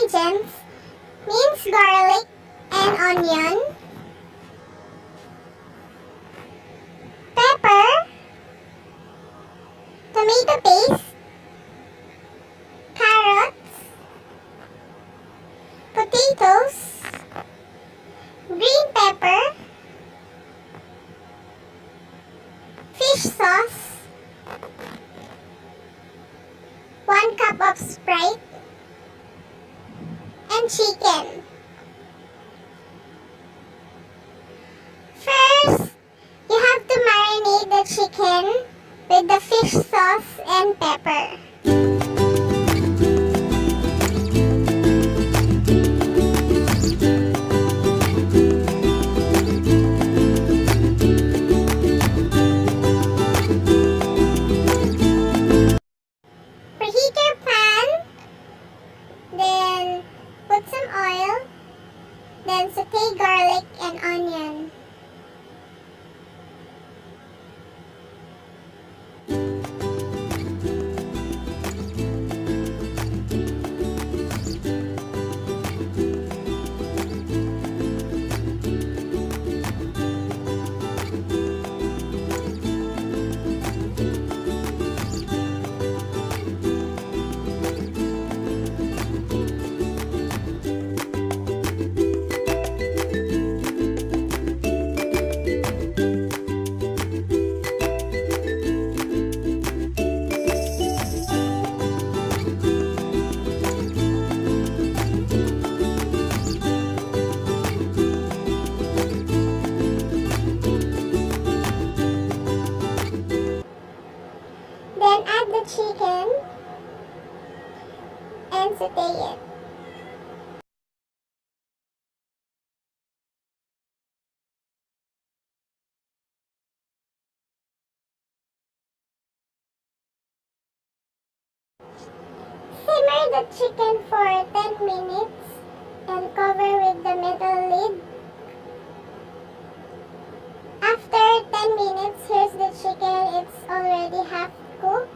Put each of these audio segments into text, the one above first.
Ingredients: minced garlic and onion, pepper, tomato paste, carrots, potatoes, green pepper, fish sauce, 1 cup of Sprite, and chicken. First, you have to marinate the chicken with the fish sauce and pepper. Preheat your pan, then put some oil, then saute garlic and onion. Then add the chicken and saute it. Simmer the chicken for 10 minutes and cover with the metal lid. After 10 minutes, here's the chicken. It's already half cooked.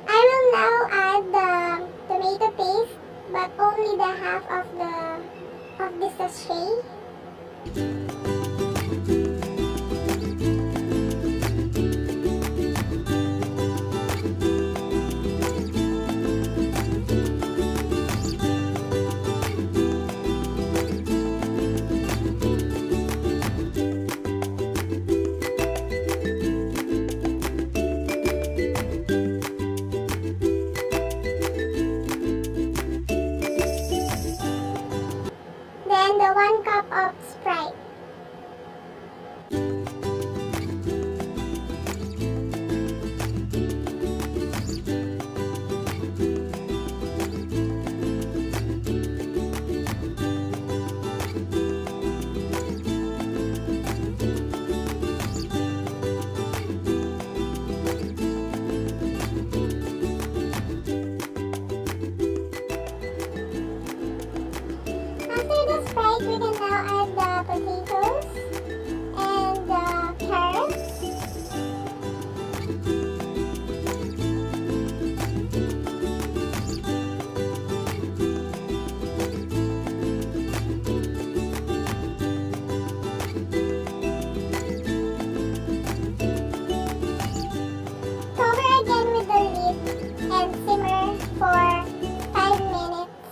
I will now add the tomato paste, but only the half of the sachet. Then the 1 cup of Sprite. After the Sprite, we can now add the potatoes and the carrots. Cover again with the lid and simmer for 5 minutes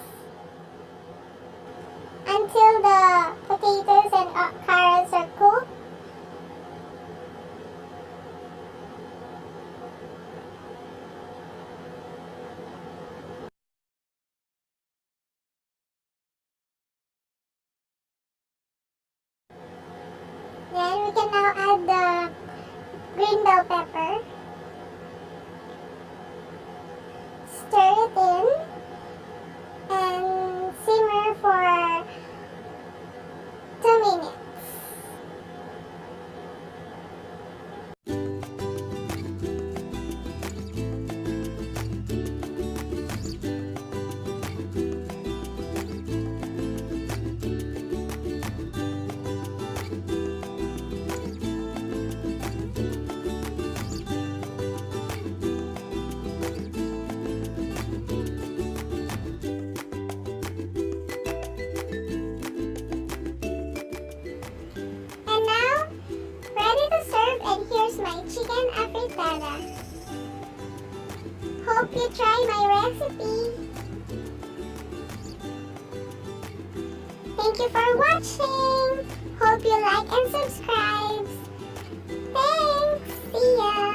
until the potatoes and carrots are cooked. Then we can now add the green bell pepper. Stir it in and simmer for 2 minutes. recipe. Thank you for watching. Hope you like and subscribe. Thanks. See ya.